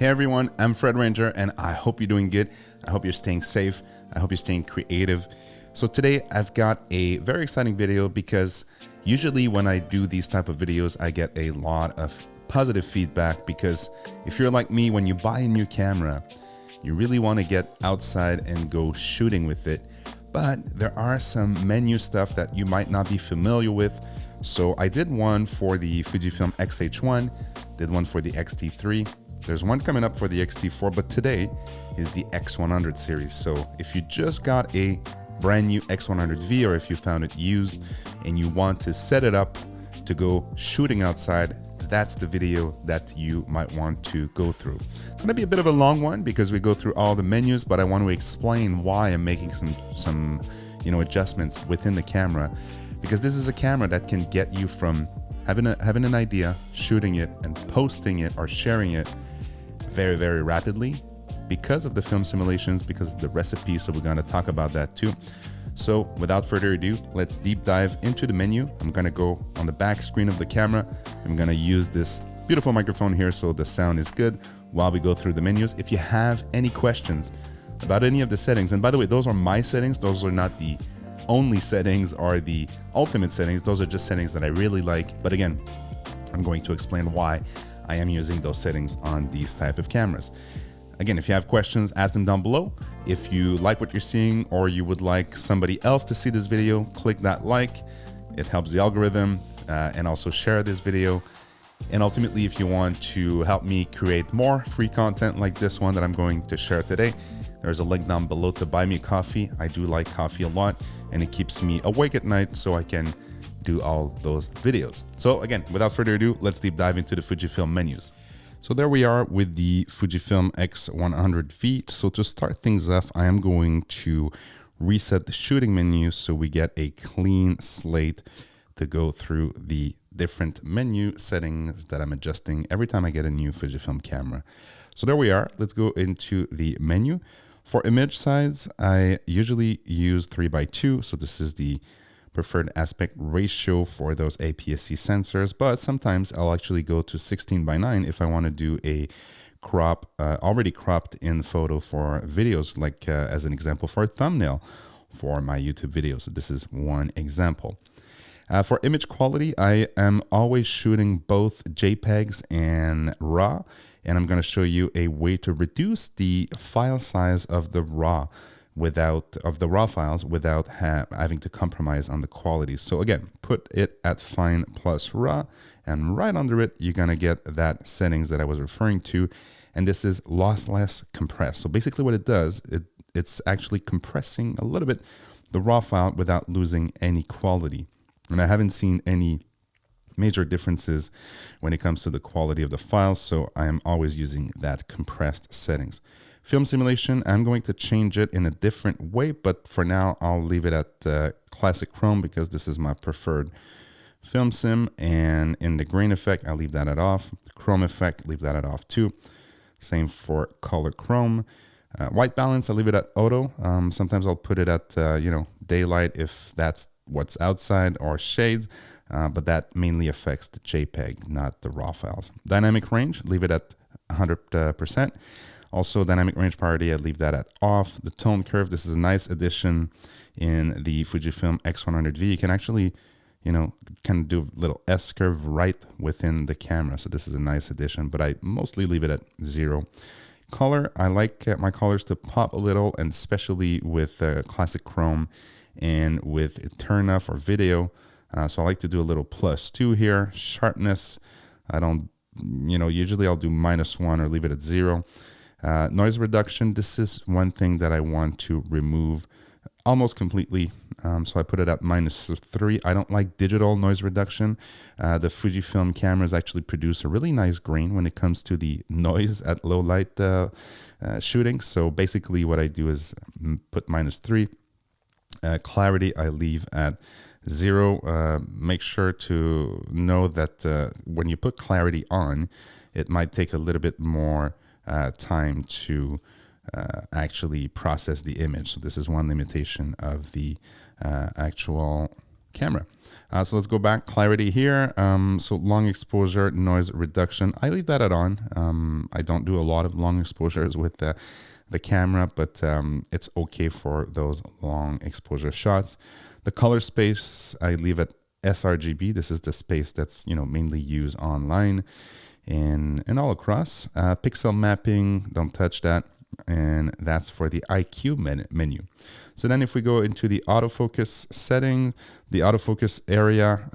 Hey everyone, I'm Fred Ranger and I hope you're doing good. I hope you're staying safe. I hope you're staying creative. So today I've got a very exciting video because usually when I do these type of videos, I get a lot of positive feedback because if you're like me, when you buy a new camera, you really want to get outside and go shooting with it. But there are some menu stuff that you might not be familiar with. So I did one for the Fujifilm X-H1, did one for the X-T3. There's one coming up for the X-T4, but today is the X100 series. So if you just got a brand new X100V or if you found it used and you want to set it up to go shooting outside, that's the video that you might want to go through. It's gonna be a bit of a long one because we go through all the menus, but I want to explain why I'm making some adjustments within the camera, because this is a camera that can get you from having an idea, shooting it and posting it or sharing it very, very rapidly because of the film simulations, because of the recipes. So we're going to talk about that too. So without further ado, let's deep dive into the menu. I'm going to go on the back screen of the camera. I'm going to use this beautiful microphone here so the sound is good while we go through the menus. If you have any questions about any of the settings, and by the way, those are my settings. Those are not the only settings or the ultimate settings. Those are just settings that I really like. But again, I'm going to explain why I am using those settings on these type of cameras. Again, if you have questions, ask them down below. If you like what you're seeing or you would like somebody else to see this video, click that like. It helps the algorithm, and also share this video. And ultimately, if you want to help me create more free content like this one that I'm going to share today, there's a link down below to buy me coffee. I do like coffee a lot and it keeps me awake at night so I can do all those videos. So again, without further ado, let's deep dive into the Fujifilm menus. So there we are with the Fujifilm X100V. So to start things off, I am going to reset the shooting menu so we get a clean slate to go through the different menu settings that I'm adjusting every time I get a new Fujifilm camera. So there we are. Let's go into the menu. For image size, I usually use 3:2. So this is the preferred aspect ratio for those APS-C sensors, but sometimes I'll actually go to 16:9 if I want to do a crop, already cropped in photo for videos, like as an example for a thumbnail for my YouTube videos. So this is one example. For image quality, I am always shooting both JPEGs and RAW, and I'm going to show you a way to reduce the file size of the RAW files without having to compromise on the quality. So again, put it at fine plus RAW, and right under it, you're going to get that settings that I was referring to. And this is lossless compress. So basically what it does, it's actually compressing a little bit the RAW file without losing any quality. And I haven't seen any major differences when it comes to the quality of the files. So I am always using that compressed settings. Film simulation, I'm going to change it in a different way, but for now, I'll leave it at classic chrome because this is my preferred film sim. And in the grain effect, I leave that at off. The chrome effect, leave that at off too. Same for color chrome. White balance, I leave it at auto. Sometimes I'll put it at daylight if that's what's outside, or shades, but that mainly affects the JPEG, not the RAW files. Dynamic range, leave it at 100%. Also, dynamic range priority, I leave that at off. The tone curve, this is a nice addition in the Fujifilm X100V. You can actually, kind of do a little S curve right within the camera. So this is a nice addition, but I mostly leave it at 0. Color, I like my colors to pop a little, and especially with classic chrome and with turn off or video. So I like to do a little +2 here. Sharpness, I don't, usually I'll do -1 or leave it at 0. Noise reduction, this is one thing that I want to remove almost completely. So I put it at -3. I don't like digital noise reduction. The Fujifilm cameras actually produce a really nice grain when it comes to the noise at low light shooting. So basically what I do is put -3. Clarity, I leave at 0. Make sure to know that when you put clarity on, it might take a little bit more time to actually process the image. So this is one limitation of the actual camera. So let's go back, clarity here. So long exposure, noise reduction, I leave that at on. I don't do a lot of long exposures with the camera, but it's okay for those long exposure shots. The color space, I leave at sRGB. This is the space that's mainly used online and all across. Pixel mapping, don't touch that. And that's for the IQ menu. So then if we go into the autofocus setting, the autofocus area,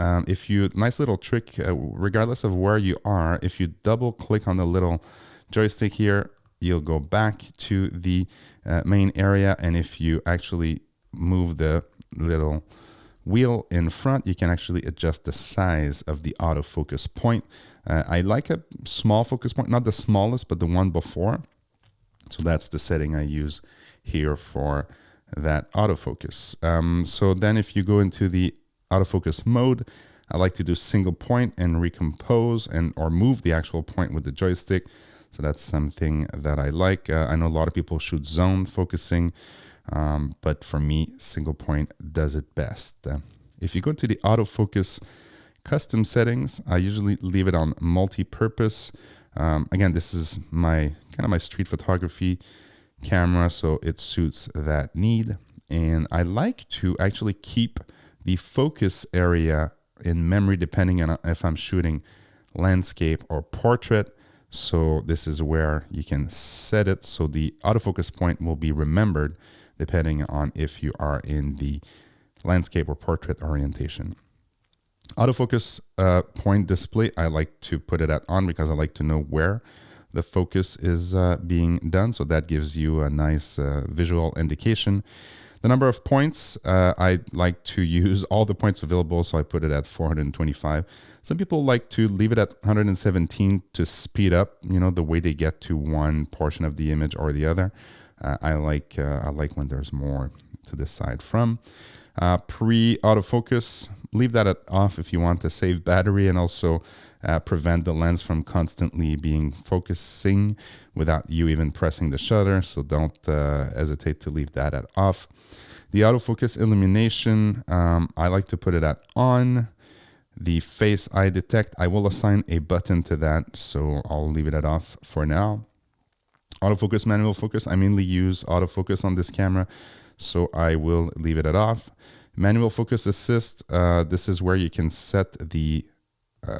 nice little trick, regardless of where you are, if you double click on the little joystick here, you'll go back to the main area. And if you actually move the little wheel in front, you can actually adjust the size of the autofocus point. I like a small focus point, not the smallest, but the one before. So that's the setting I use here for that autofocus. So then if you go into the autofocus mode, I like to do single point and recompose or move the actual point with the joystick. So that's something that I like. I know a lot of people shoot zone focusing, but for me, single point does it best. If you go to the autofocus custom settings, I usually leave it on multi-purpose. Again, this is my street photography camera, so it suits that need. And I like to actually keep the focus area in memory depending on if I'm shooting landscape or portrait. So this is where you can set it so the autofocus point will be remembered depending on if you are in the landscape or portrait orientation. Autofocus point display, I like to put it at on because I like to know where the focus is being done. So that gives you a nice visual indication. The number of points, I like to use all the points available, so I put it at 425. Some people like to leave it at 117 to speed up, the way they get to one portion of the image or the other. I like when there's more to decide from. Pre-autofocus, leave that at off if you want to save battery and also prevent the lens from constantly being focusing without you even pressing the shutter. So don't hesitate to leave that at off. The autofocus illumination, I like to put it at on. The face eye detect, I will assign a button to that, so I'll leave it at off for now. Autofocus, manual focus, I mainly use autofocus on this camera, so I will leave it at off. Manual focus assist, this is where you can set the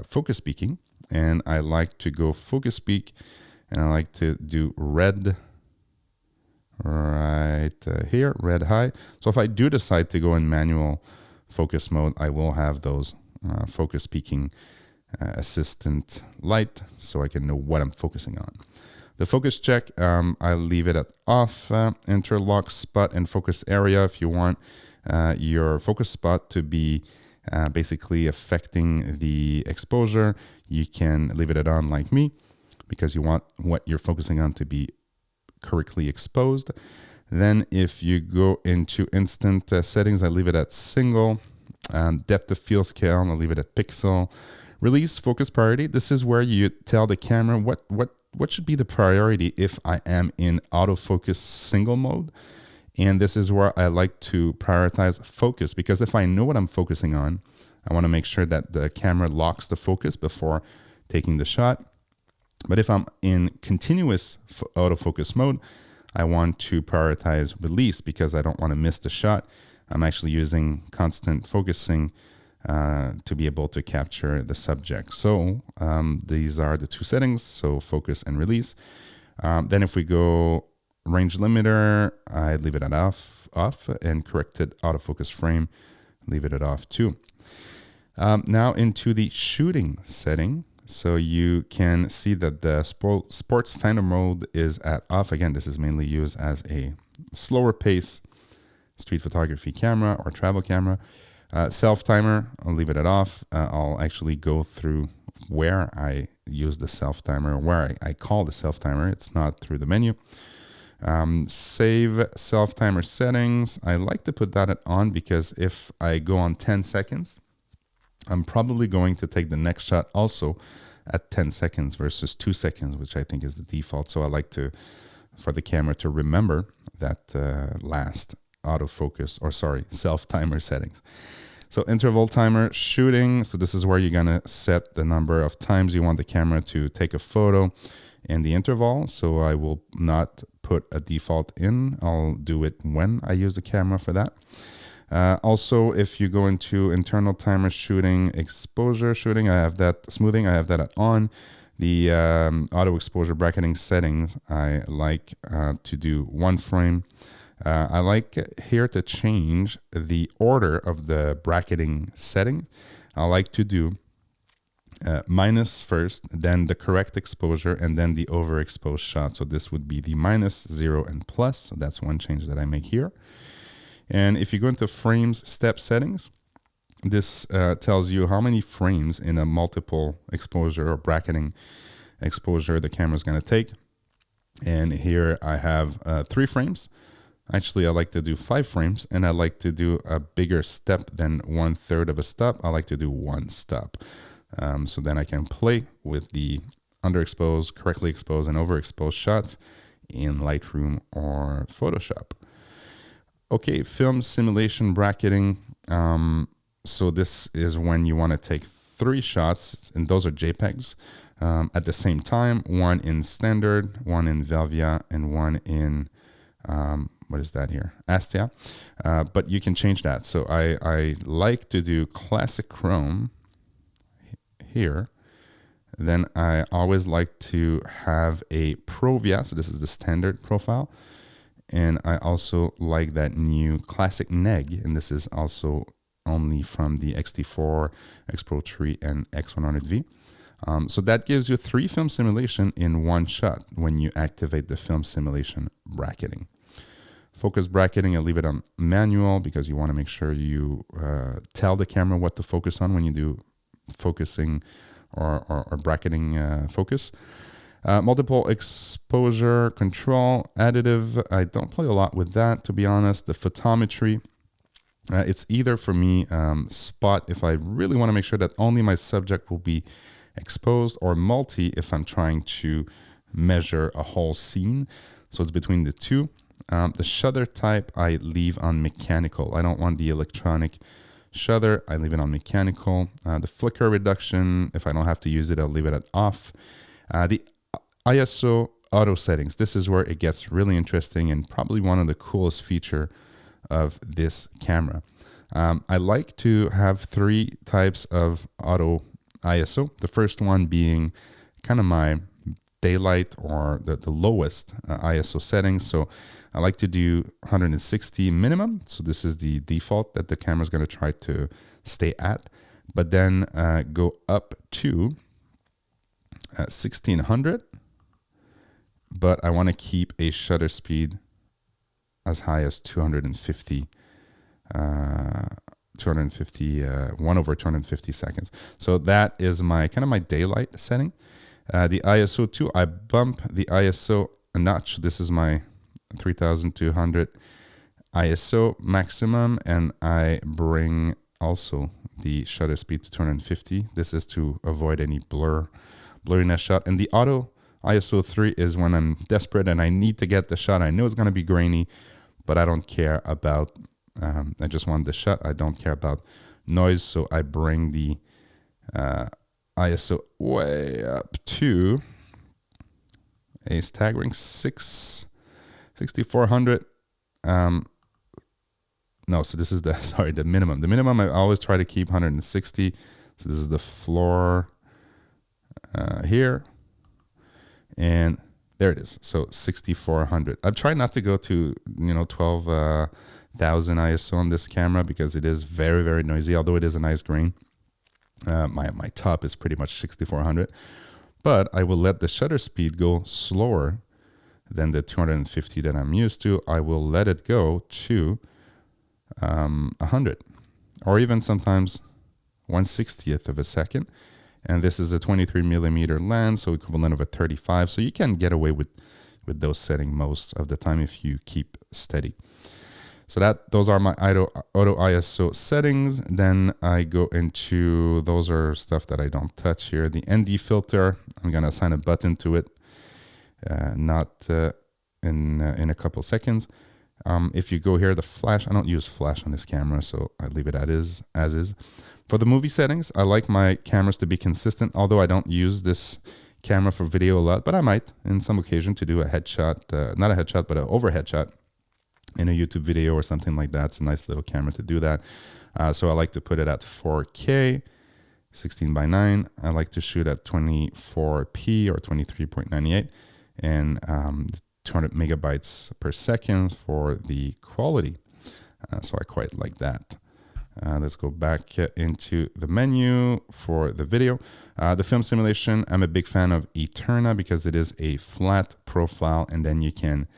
focus peaking, and I like to go focus peak, and I like to do red right here, red high. So if I do decide to go in manual focus mode, I will have those focus peaking assistant light so I can know what I'm focusing on. The focus check, I leave it at off. Interlock spot and focus area, if you want your focus spot to be basically affecting the exposure, you can leave it at on like me because you want what you're focusing on to be correctly exposed. Then if you go into instant settings, I leave it at single. Depth of field scale, I'll leave it at pixel. Release focus priority, this is where you tell the camera what should be the priority if I am in autofocus single mode. And this is where I like to prioritize focus, because if I know what I'm focusing on, I want to make sure that the camera locks the focus before taking the shot. But if I'm in continuous autofocus mode, I want to prioritize release because I don't want to miss the shot. I'm actually using constant focusing to be able to capture the subject. So these are the two settings, so focus and release. Then if we go range limiter, I leave it at off, and corrected autofocus frame, leave it at off too. Now into the shooting setting. So you can see that the sports phantom mode is at off. Again, this is mainly used as a slower pace street photography camera or travel camera. Self timer, I'll leave it at off. I'll actually go through where I use the self timer, where I call the self timer. It's not through the menu. Save self timer settings. I like to put that on because if I go on 10 seconds, I'm probably going to take the next shot also at 10 seconds versus 2 seconds, which I think is the default. So I like for the camera to remember that last autofocus, or sorry, self timer settings. So interval timer shooting. So this is where you're gonna set the number of times you want the camera to take a photo and the interval. So I will not put a default in. I'll do it when I use the camera for that. Also, if you go into internal timer shooting, exposure shooting, I have that smoothing, I have that on. The auto exposure bracketing settings, I like to do 1 frame. I like here to change the order of the bracketing setting. I like to do minus first, then the correct exposure, and then the overexposed shot. So this would be the minus, 0, and plus. So that's one change that I make here. And if you go into frames step settings, this tells you how many frames in a multiple exposure or bracketing exposure the camera is going to take. And here I have 3 frames. Actually, I like to do 5 frames, and I like to do a bigger step than 1/3 of a step. I like to do 1 step. So then I can play with the underexposed, correctly exposed, and overexposed shots in Lightroom or Photoshop. Okay, film simulation bracketing. So this is when you want to take 3 shots, and those are JPEGs, at the same time, 1 in standard, 1 in Velvia, and 1 in, what is that here? Astia. But you can change that. So I like to do classic chrome here. Then I always like to have a Provia. So this is the standard profile. And I also like that new classic neg. And this is also only from the X-T4, X-Pro 3, and X100V. So that gives you 3 film simulation in 1 shot when you activate the film simulation bracketing. Focus bracketing, I leave it on manual because you want to make sure you tell the camera what to focus on when you do focusing or bracketing focus. Multiple exposure control, additive. I don't play a lot with that, to be honest. The photometry, it's either for me spot if I really want to make sure that only my subject will be exposed, or multi if I'm trying to measure a whole scene. So it's between the two. The shutter type I leave on mechanical. I don't want the electronic shutter. I leave it on mechanical. The flicker reduction, if I don't have to use it, I'll leave it at off. The ISO auto settings. This is where it gets really interesting and probably one of the coolest feature of this camera. I like to have 3 types of auto ISO. The first one being kind of my daylight or the lowest ISO setting. So I like to do 160 minimum. So this is the default that the camera is going to try to stay at, but then go up to 1600. But I want to keep a shutter speed as high as 250, 1/250 seconds. So that is my kind of my daylight setting. The ISO 2, I bump the ISO a notch. This is my 3200 ISO maximum, and I bring also the shutter speed to 250. This is to avoid any blurriness shot. And the auto ISO 3 is when I'm desperate and I need to get the shot. I know it's going to be grainy, but I don't care about, I just want the shot. I don't care about noise. So I bring the ISO way up to a staggering 6400. No, so this is the, sorry, the minimum. The minimum I always try to keep 160. So this is the floor here. And there it is. So 6400. I'm trying not to go to 12,000 ISO on this camera because it is very, very noisy, although it is a nice grain. My top is pretty much 6400, but I will let the shutter speed go slower than the 250 that I'm used to. I will let it go to 100, or even sometimes 1/60th of a second. And this is a 23mm lens, so equivalent of a 35. So you can get away with those settings most of the time if you keep steady. So those are my auto ISO settings. Then I go into, those are stuff that I don't touch here. The ND filter, I'm gonna assign a button to it, not in a couple seconds. If you go here, the flash, I don't use flash on this camera, so I leave it as is. For the movie settings, I like my cameras to be consistent, although I don't use this camera for video a lot, but I might in some occasion to do a headshot, not a headshot, but an overhead shot in a YouTube video or something like that. It's a nice little camera to do that. So I like to put it at 4K, 16:9. I like to shoot at 24p or 23.98 and 200 megabytes per second for the quality. So I quite like that. Let's go back into the menu for the video. The film simulation, I'm a big fan of Eterna because it is a flat profile and then you can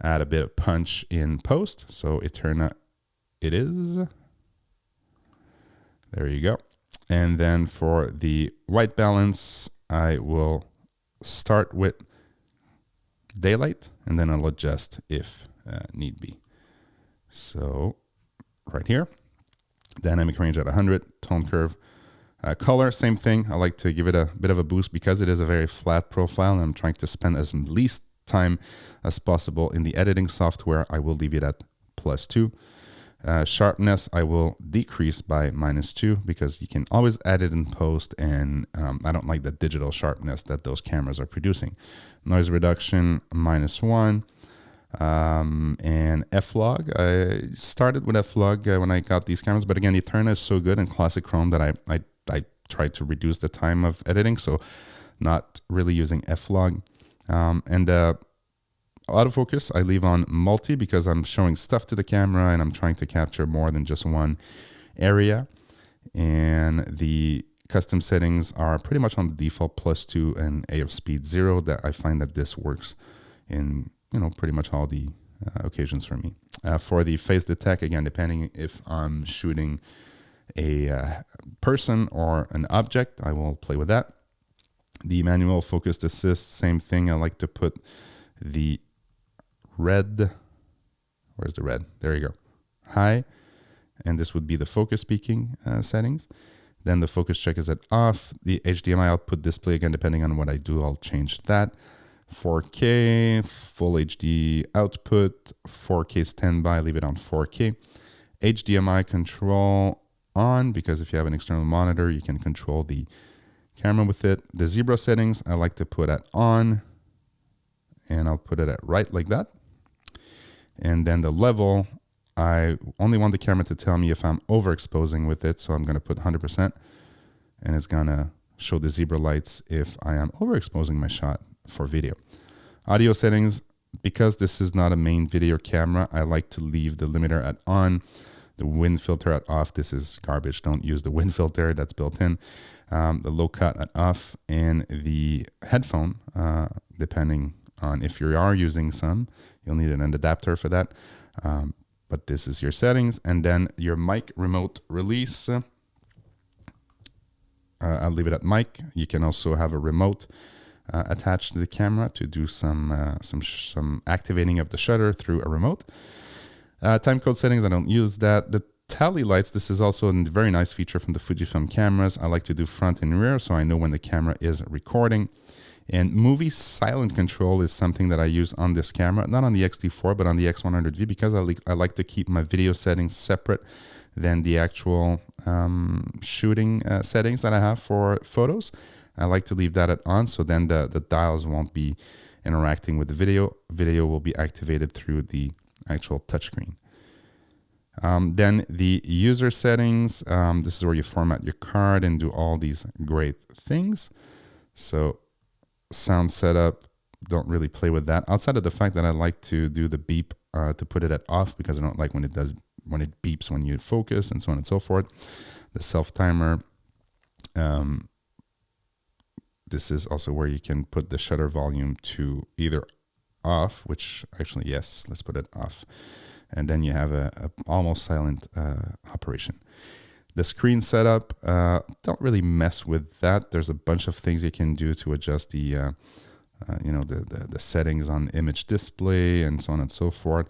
add a bit of punch in post. So Eterna it is. There you go. And then for the white balance, I will start with daylight and then I'll adjust if need be. So right here. Dynamic range at 100, tone curve, color, same thing. I like to give it a bit of a boost because it is a very flat profile and I'm trying to spend as least time as possible in the editing software. I will leave it at +2. Sharpness, I will decrease by -2 because you can always edit in post and I don't like the digital sharpness that those cameras are producing. Noise reduction, -1. And F-Log, I started with F-Log when I got these cameras, but again, Eterna is so good in classic chrome that I try to reduce the time of editing, so not really using F-Log. And autofocus, I leave on multi because I'm showing stuff to the camera and I'm trying to capture more than just one area. And the custom settings are pretty much on the default +2 and AF speed 0. That I find that this works in pretty much all the occasions for me. For the face detect, again, depending if I'm shooting a person or an object, I will play with that. The manual focus assist, same thing. I like to put the red, where's the red? There you go, high. And this would be the focus peaking settings. Then the focus check is at off. The HDMI output display, again, depending on what I do, I'll change that. 4K, full HD output, 4K standby, leave it on 4K. HDMI control on, because if you have an external monitor, you can control the camera with it. The zebra settings, I like to put at on, and I'll put it at right like that. And then the level, I only want the camera to tell me if I'm overexposing with it, so I'm going to put 100%, and it's going to show the zebra lights if I am overexposing my shot for video. Audio settings, because this is not a main video camera, I like to leave the limiter at on, the wind filter at off. This is garbage. Don't use the wind filter that's built in. The low cut at off, and the headphone, depending on if you are using some, you'll need an adapter for that. But this is your settings, and then your mic remote release. I'll leave it at mic. You can also have a remote attached to the camera to do some activating of the shutter through a remote. Time code settings, I don't use that. The tally lights, this is also a very nice feature from the Fujifilm cameras. I like to do front and rear so I know when the camera is recording. And movie silent control is something that I use on this camera, not on the X-T4, but on the X100V, because I like to keep my video settings separate than the actual shooting settings that I have for photos. I like to leave that at on, so then the dials won't be interacting with the video. Video will be activated through the actual touchscreen. Then the user settings, this is where you format your card and do all these great things. So sound setup, don't really play with that, outside of the fact that I like to do the beep to put it at off, because I don't like when it beeps when you focus and so on and so forth. The self timer, this is also where you can put the shutter volume to either off, which actually, yes, let's put it off. And then you have a almost silent operation. The screen setup, don't really mess with that. There's a bunch of things you can do to adjust the, the settings on image display and so on and so forth.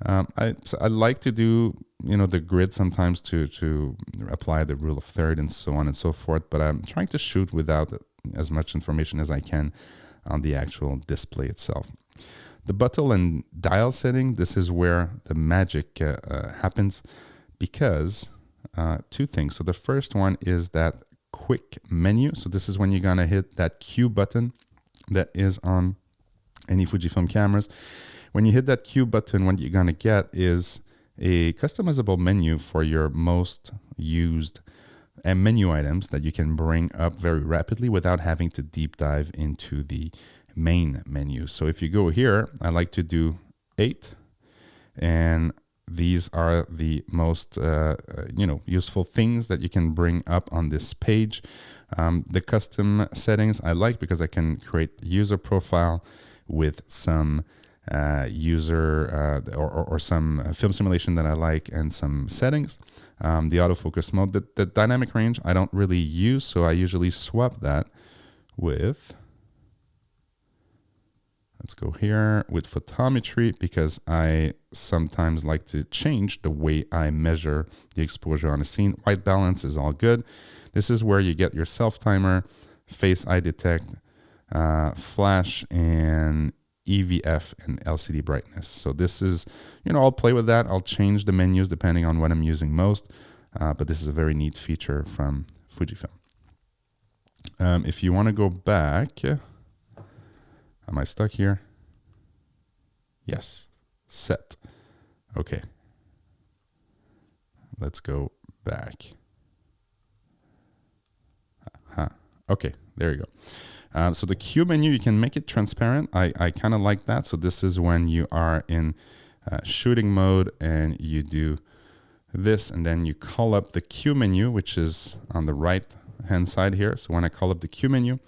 I like to do, the grid sometimes to apply the rule of third and so on and so forth, but I'm trying to shoot without as much information as I can on the actual display itself. The button and dial setting, this is where the magic happens, because two things. So the first one is that quick menu. So this is when you're gonna hit that Q button that is on any Fujifilm cameras. When you hit that Q button, what you're gonna get is a customizable menu for your most used menu items that you can bring up very rapidly without having to deep dive into the main menu. So if you go here, I like to do 8, and these are the most useful things that you can bring up on this page. The custom settings I like because I can create user profile with some or some film simulation that I like, and some settings. The autofocus mode, the dynamic range I don't really use, so I usually swap that with, let's go here, with photometry, because I sometimes like to change the way I measure the exposure on a scene. White balance is all good. This is where you get your self timer, face eye detect, flash, and EVF and LCD brightness. So this is, I'll play with that. I'll change the menus depending on what I'm using most, but this is a very neat feature from Fujifilm. If you want to go back, am I stuck here? Yes, set. Okay. Let's go back. Okay, there you go. So the Q menu, you can make it transparent. I kind of like that. So this is when you are in shooting mode and you do this, and then you call up the Q menu, which is on the right hand side here. So when I call up the Q menu,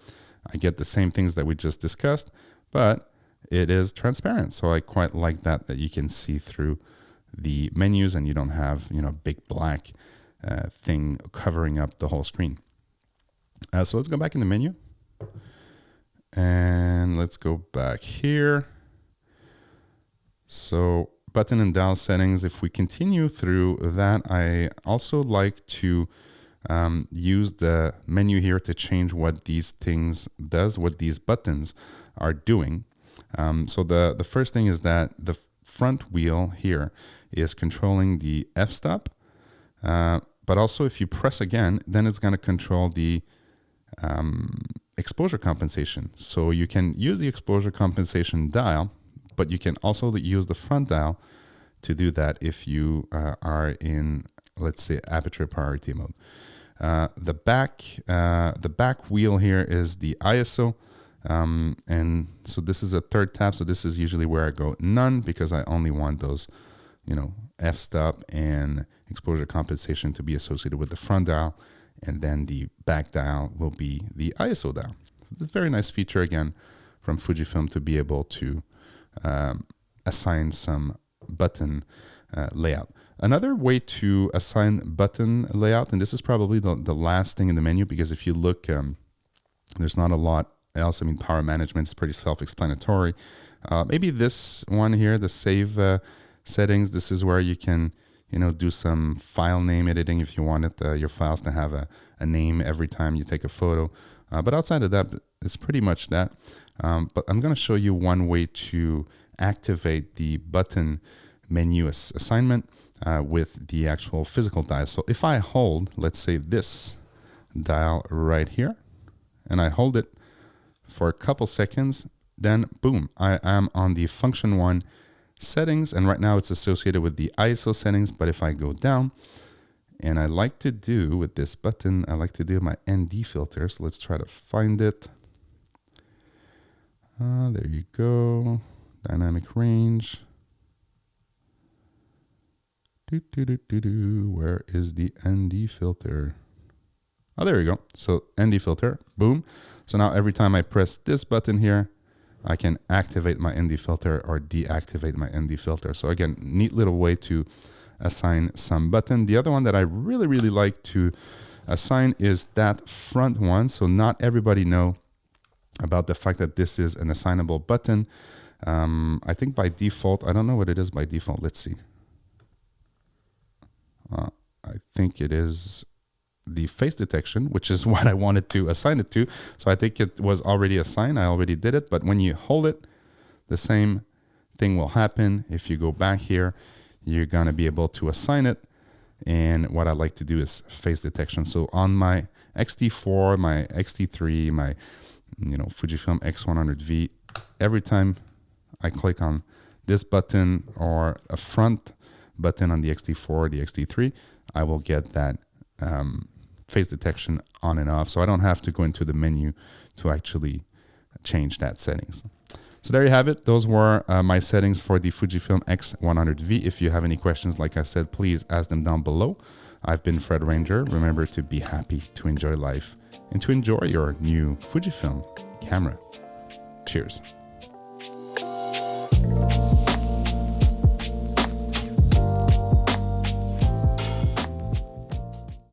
I get the same things that we just discussed, but it is transparent. So I quite like that you can see through the menus and you don't have, a big black thing covering up the whole screen. So let's go back in the menu. And let's go back here. So button and dial settings, if we continue through that, I also like to use the menu here to change what these things does, what these buttons are doing. So the first thing is that the front wheel here is controlling the f-stop, but also if you press again, then it's going to control the exposure compensation. So you can use the exposure compensation dial, but you can also use the front dial to do that if you are in, let's say, aperture priority mode. The back wheel here is the ISO, and so this is a third tab. So this is usually where I go none, because I only want those, f-stop and exposure compensation to be associated with the front dial. And then the back dial will be the ISO dial. It's a very nice feature, again, from Fujifilm to be able to assign some button layout. Another way to assign button layout, and this is probably the last thing in the menu, because if you look, there's not a lot else. I mean, power management is pretty self-explanatory. Maybe this one here, the save settings, this is where you can do some file name editing if you wanted your files to have a name every time you take a photo. But outside of that, it's pretty much that. But I'm going to show you one way to activate the button menu assignment with the actual physical dial. So if I hold, let's say, this dial right here, and I hold it for a couple seconds, then boom, I am on the function 1 settings, and right now it's associated with the ISO settings. But if I go down, and I like to do with this button, I like to do my ND filter. So let's try to find it. There you go. Dynamic range. Where is the ND filter? Oh, there you go. So ND filter, boom. So now every time I press this button here, I can activate my ND filter or deactivate my ND filter. So again, neat little way to assign some button. The other one that I really, really like to assign is that front one. So not everybody know about the fact that this is an assignable button. I think by default, I don't know what it is by default. Let's see. I think it is the face detection, which is what I wanted to assign it to. So I think it was already assigned. I already did it. But when you hold it, the same thing will happen. If you go back here, you're gonna be able to assign it. And what I like to do is face detection. So on my X-T4, my X-T3, my Fujifilm X100V, every time I click on this button or a front button on the X-T4, the X-T3, I will get that face detection on and off. So I don't have to go into the menu to actually change that settings. So there you have it. Those were my settings for the Fujifilm X100V. If you have any questions, like I said, please ask them down below. I've been Fred Ranger. Remember to be happy, to enjoy life, and to enjoy your new Fujifilm camera. Cheers.